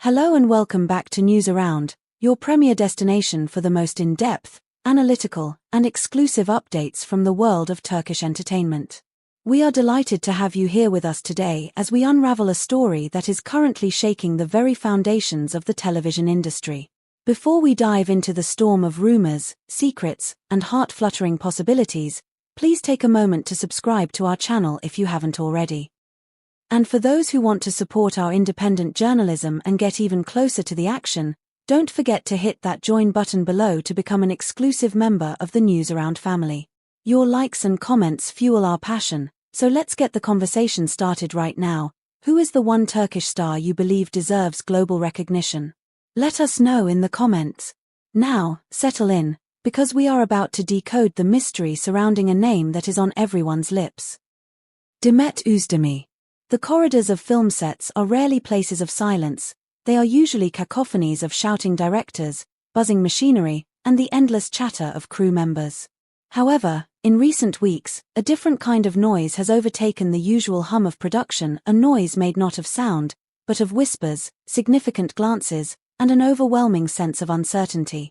Hello and welcome back to News Around, your premier destination for the most in-depth, analytical, and exclusive updates from the world of Turkish entertainment. We are delighted to have you here with us today as we unravel a story that is currently shaking the very foundations of the television industry. Before we dive into the storm of rumors, secrets, and heart-fluttering possibilities, please take a moment to subscribe to our channel if you haven't already. And for those who want to support our independent journalism and get even closer to the action, don't forget to hit that join button below to become an exclusive member of the News Around family. Your likes and comments fuel our passion, so let's get the conversation started right now. Who is the one Turkish star you believe deserves global recognition? Let us know in the comments. Now, settle in, because we are about to decode the mystery surrounding a name that is on everyone's lips. Demet Özdemir. The corridors of film sets are rarely places of silence, they are usually cacophonies of shouting directors, buzzing machinery, and the endless chatter of crew members. However, in recent weeks, a different kind of noise has overtaken the usual hum of production, a noise made not of sound, but of whispers, significant glances, and an overwhelming sense of uncertainty.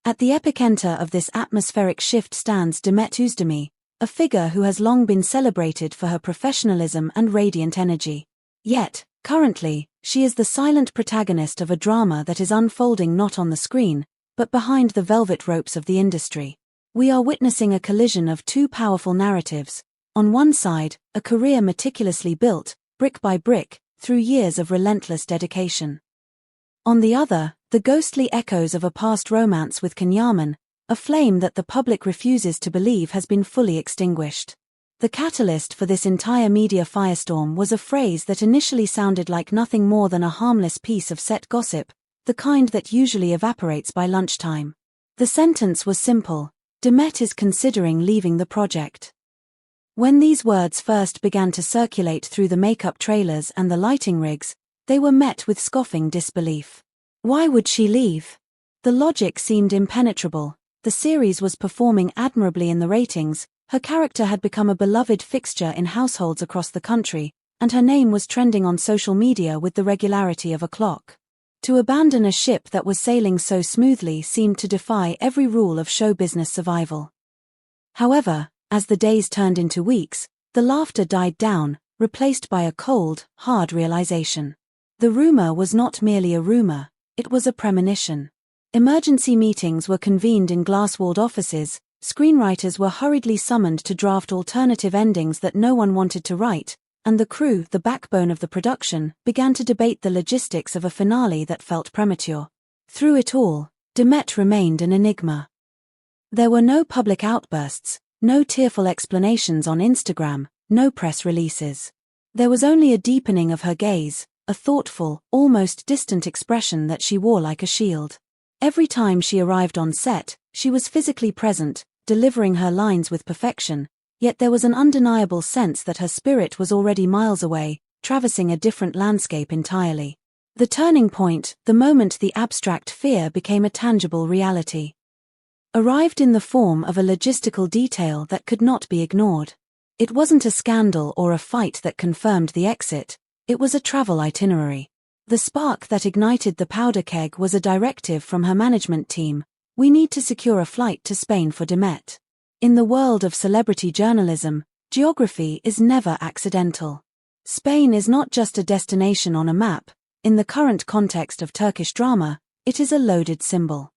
At the epicenter of this atmospheric shift stands Demet Özdemir, a figure who has long been celebrated for her professionalism and radiant energy. Yet, currently, she is the silent protagonist of a drama that is unfolding not on the screen, but behind the velvet ropes of the industry. We are witnessing a collision of two powerful narratives. On one side, a career meticulously built, brick by brick, through years of relentless dedication. On the other, the ghostly echoes of a past romance with Yaman, a flame that the public refuses to believe has been fully extinguished. The catalyst for this entire media firestorm was a phrase that initially sounded like nothing more than a harmless piece of set gossip, the kind that usually evaporates by lunchtime. The sentence was simple: Demet is considering leaving the project. When these words first began to circulate through the makeup trailers and the lighting rigs, they were met with scoffing disbelief. Why would she leave? The logic seemed impenetrable. The series was performing admirably in the ratings, her character had become a beloved fixture in households across the country, and her name was trending on social media with the regularity of a clock. To abandon a ship that was sailing so smoothly seemed to defy every rule of show business survival. However, as the days turned into weeks, the laughter died down, replaced by a cold, hard realization. The rumor was not merely a rumor, it was a premonition. Emergency meetings were convened in glass-walled offices, screenwriters were hurriedly summoned to draft alternative endings that no one wanted to write, and the crew, the backbone of the production, began to debate the logistics of a finale that felt premature. Through it all, Demet remained an enigma. There were no public outbursts, no tearful explanations on Instagram, no press releases. There was only a deepening of her gaze, a thoughtful, almost distant expression that she wore like a shield. Every time she arrived on set, she was physically present, delivering her lines with perfection, yet there was an undeniable sense that her spirit was already miles away, traversing a different landscape entirely. The turning point, the moment the abstract fear became a tangible reality, arrived in the form of a logistical detail that could not be ignored. It wasn't a scandal or a fight that confirmed the exit, it was a travel itinerary. The spark that ignited the powder keg was a directive from her management team: we need to secure a flight to Spain for Demet. In the world of celebrity journalism, geography is never accidental. Spain is not just a destination on a map, in the current context of Turkish drama, it is a loaded symbol.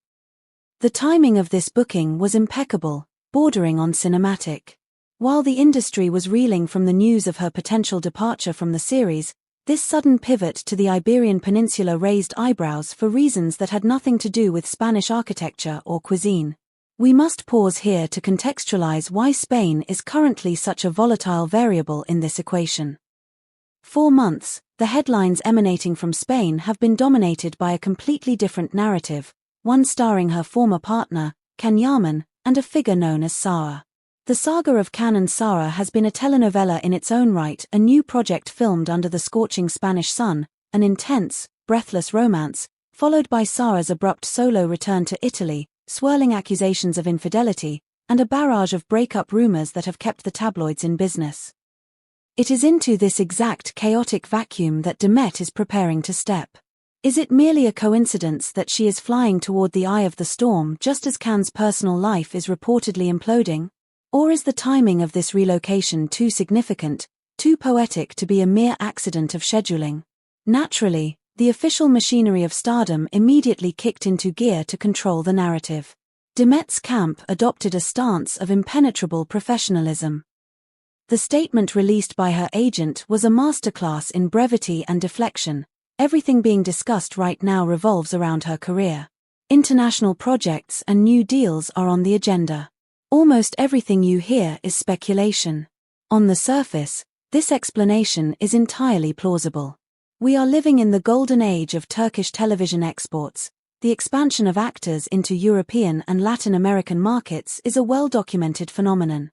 The timing of this booking was impeccable, bordering on cinematic. While the industry was reeling from the news of her potential departure from the series, this sudden pivot to the Iberian Peninsula raised eyebrows for reasons that had nothing to do with Spanish architecture or cuisine. We must pause here to contextualize why Spain is currently such a volatile variable in this equation. For months, the headlines emanating from Spain have been dominated by a completely different narrative, one starring her former partner, Yaman, and a figure known as Sarah. The saga of Can and Sarah has been a telenovela in its own right, a new project filmed under the scorching Spanish sun, an intense, breathless romance, followed by Sarah's abrupt solo return to Italy, swirling accusations of infidelity, and a barrage of breakup rumors that have kept the tabloids in business. It is into this exact chaotic vacuum that Demet is preparing to step. Is it merely a coincidence that she is flying toward the eye of the storm just as Can's personal life is reportedly imploding? Or is the timing of this relocation too significant, too poetic to be a mere accident of scheduling? Naturally, the official machinery of stardom immediately kicked into gear to control the narrative. Demet's camp adopted a stance of impenetrable professionalism. The statement released by her agent was a masterclass in brevity and deflection. Everything being discussed right now revolves around her career. International projects and new deals are on the agenda. Almost everything you hear is speculation. On the surface, this explanation is entirely plausible. We are living in the golden age of Turkish television exports. The expansion of actors into European and Latin American markets is a well-documented phenomenon.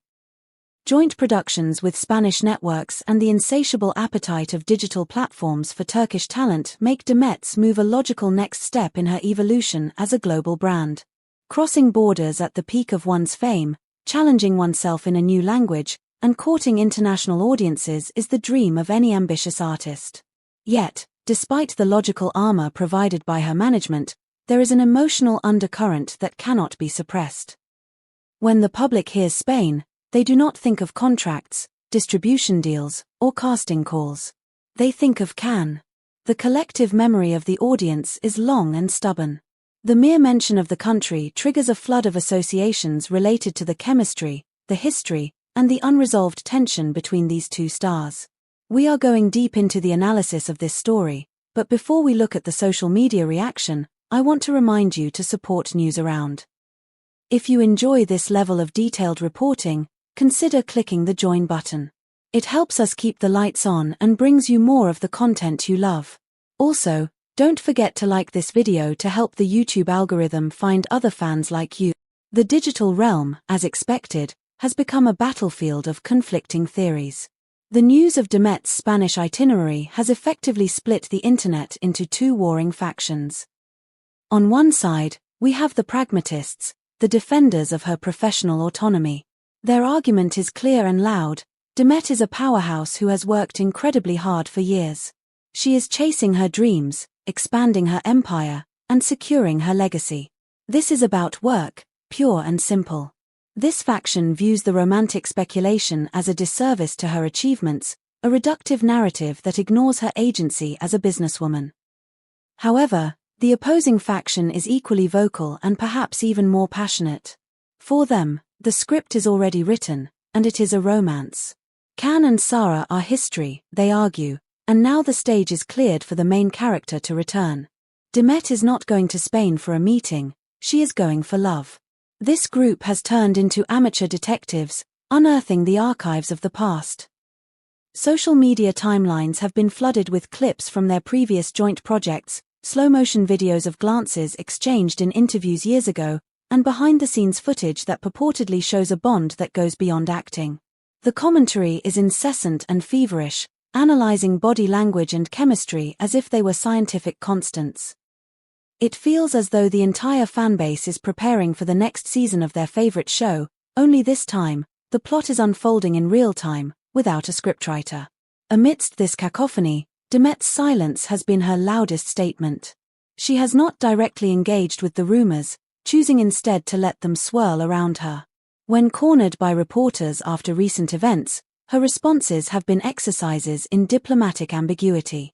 Joint productions with Spanish networks and the insatiable appetite of digital platforms for Turkish talent make Demet's move a logical next step in her evolution as a global brand. Crossing borders at the peak of one's fame, challenging oneself in a new language, and courting international audiences is the dream of any ambitious artist. Yet, despite the logical armor provided by her management, there is an emotional undercurrent that cannot be suppressed. When the public hears Spain, they do not think of contracts, distribution deals, or casting calls. They think of Can. The collective memory of the audience is long and stubborn. The mere mention of the country triggers a flood of associations related to the chemistry, the history, and the unresolved tension between these two stars. We are going deep into the analysis of this story, but before we look at the social media reaction, I want to remind you to support News Around. If you enjoy this level of detailed reporting, consider clicking the join button. It helps us keep the lights on and brings you more of the content you love. Also, don't forget to like this video to help the YouTube algorithm find other fans like you. The digital realm, as expected, has become a battlefield of conflicting theories. The news of Demet's Spanish itinerary has effectively split the internet into two warring factions. On one side, we have the pragmatists, the defenders of her professional autonomy. Their argument is clear and loud. Demet is a powerhouse who has worked incredibly hard for years. She is chasing her dreams, expanding her empire, and securing her legacy. This is about work, pure and simple. This faction views the romantic speculation as a disservice to her achievements, a reductive narrative that ignores her agency as a businesswoman. However, the opposing faction is equally vocal and perhaps even more passionate. For them, the script is already written, and it is a romance. Can and Sarah are history, they argue, and now the stage is cleared for the main character to return. Demet is not going to Spain for a meeting, she is going for love. This group has turned into amateur detectives, unearthing the archives of the past. Social media timelines have been flooded with clips from their previous joint projects, slow-motion videos of glances exchanged in interviews years ago, and behind-the-scenes footage that purportedly shows a bond that goes beyond acting. The commentary is incessant and feverish, analyzing body language and chemistry as if they were scientific constants. It feels as though the entire fanbase is preparing for the next season of their favorite show, only this time, the plot is unfolding in real time, without a scriptwriter. Amidst this cacophony, Demet's silence has been her loudest statement. She has not directly engaged with the rumors, choosing instead to let them swirl around her. When cornered by reporters after recent events, her responses have been exercises in diplomatic ambiguity.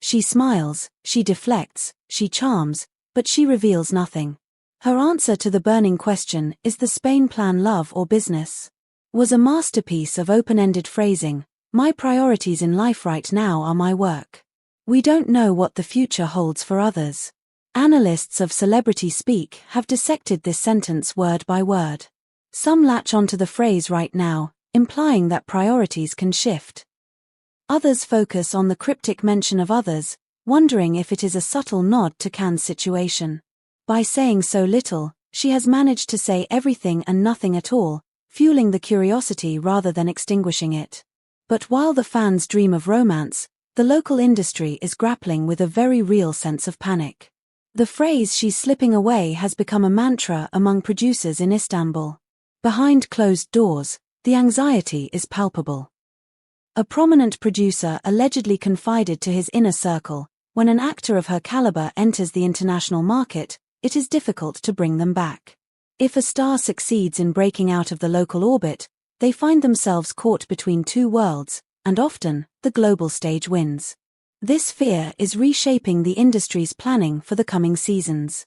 She smiles, she deflects, she charms, but she reveals nothing. Her answer to the burning question, is the Spain plan love or business? Was a masterpiece of open-ended phrasing. My priorities in life right now are my work. We don't know what the future holds for others. Analysts of celebrity speak have dissected this sentence word by word. Some latch onto the phrase right now, implying that priorities can shift. Others focus on the cryptic mention of others, wondering if it is a subtle nod to Can's situation. By saying so little, she has managed to say everything and nothing at all, fueling the curiosity rather than extinguishing it. But while the fans dream of romance, the local industry is grappling with a very real sense of panic. The phrase "she's slipping away" has become a mantra among producers in Istanbul. Behind closed doors, the anxiety is palpable. A prominent producer allegedly confided to his inner circle, When an actor of her caliber enters the international market, it is difficult to bring them back. If a star succeeds in breaking out of the local orbit, they find themselves caught between two worlds, and often, the global stage wins. This fear is reshaping the industry's planning for the coming seasons.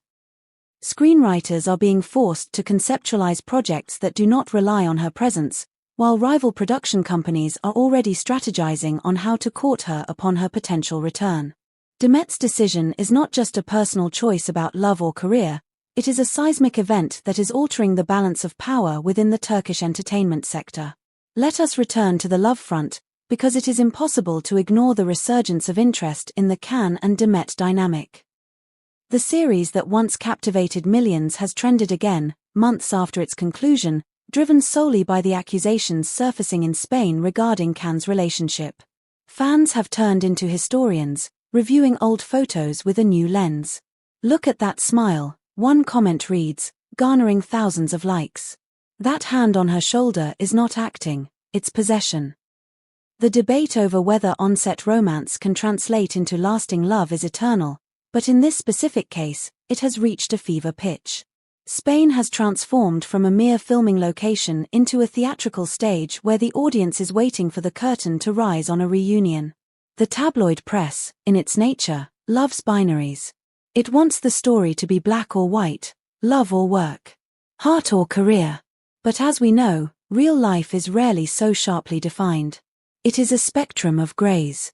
Screenwriters are being forced to conceptualize projects that do not rely on her presence, while rival production companies are already strategizing on how to court her upon her potential return. Demet's decision is not just a personal choice about love or career, it is a seismic event that is altering the balance of power within the Turkish entertainment sector. Let us return to the love front, because it is impossible to ignore the resurgence of interest in the Can and Demet dynamic. The series that once captivated millions has trended again, months after its conclusion, driven solely by the accusations surfacing in Spain regarding Can's relationship. Fans have turned into historians, reviewing old photos with a new lens. "Look at that smile," one comment reads, garnering thousands of likes. "That hand on her shoulder is not acting, it's possession." The debate over whether on-set romance can translate into lasting love is eternal, but in this specific case, it has reached a fever pitch. Spain has transformed from a mere filming location into a theatrical stage where the audience is waiting for the curtain to rise on a reunion. The tabloid press, in its nature, loves binaries. It wants the story to be black or white, love or work, heart or career. But as we know, real life is rarely so sharply defined. It is a spectrum of grays.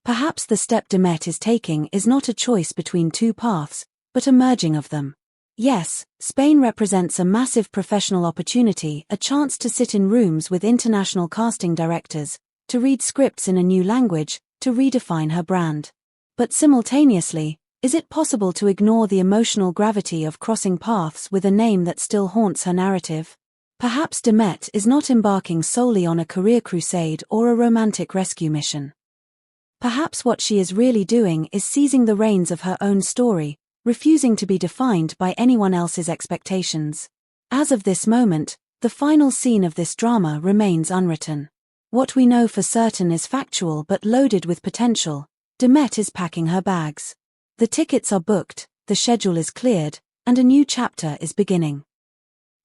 Perhaps the step Demet is taking is not a choice between two paths, but a merging of them. Yes, Spain represents a massive professional opportunity, a chance to sit in rooms with international casting directors, to read scripts in a new language, to redefine her brand. But simultaneously, is it possible to ignore the emotional gravity of crossing paths with a name that still haunts her narrative? Perhaps Demet is not embarking solely on a career crusade or a romantic rescue mission. Perhaps what she is really doing is seizing the reins of her own story, refusing to be defined by anyone else's expectations. As of this moment, the final scene of this drama remains unwritten. What we know for certain is factual but loaded with potential. Demet is packing her bags. The tickets are booked, the schedule is cleared, and a new chapter is beginning.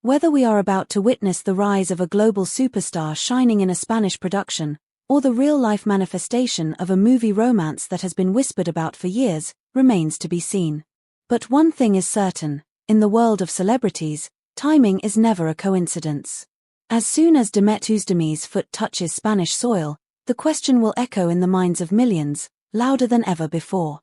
Whether we are about to witness the rise of a global superstar shining in a Spanish production, or the real-life manifestation of a movie romance that has been whispered about for years, remains to be seen. But one thing is certain, in the world of celebrities, timing is never a coincidence. As soon as Demet Özdemir's foot touches Spanish soil, the question will echo in the minds of millions, louder than ever before.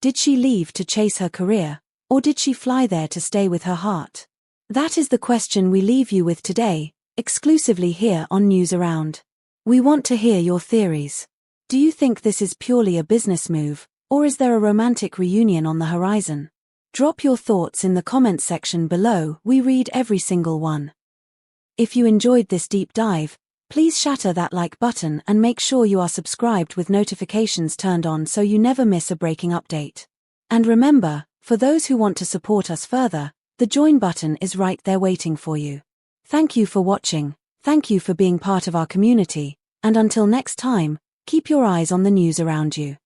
Did she leave to chase her career, or did she fly there to stay with her heart? That is the question we leave you with today, exclusively here on News Around. We want to hear your theories. Do you think this is purely a business move, or is there a romantic reunion on the horizon? Drop your thoughts in the comments section below, we read every single one. If you enjoyed this deep dive, please shatter that like button and make sure you are subscribed with notifications turned on so you never miss a breaking update. And remember, for those who want to support us further, the join button is right there waiting for you. Thank you for watching, thank you for being part of our community, and until next time, keep your eyes on the news around you.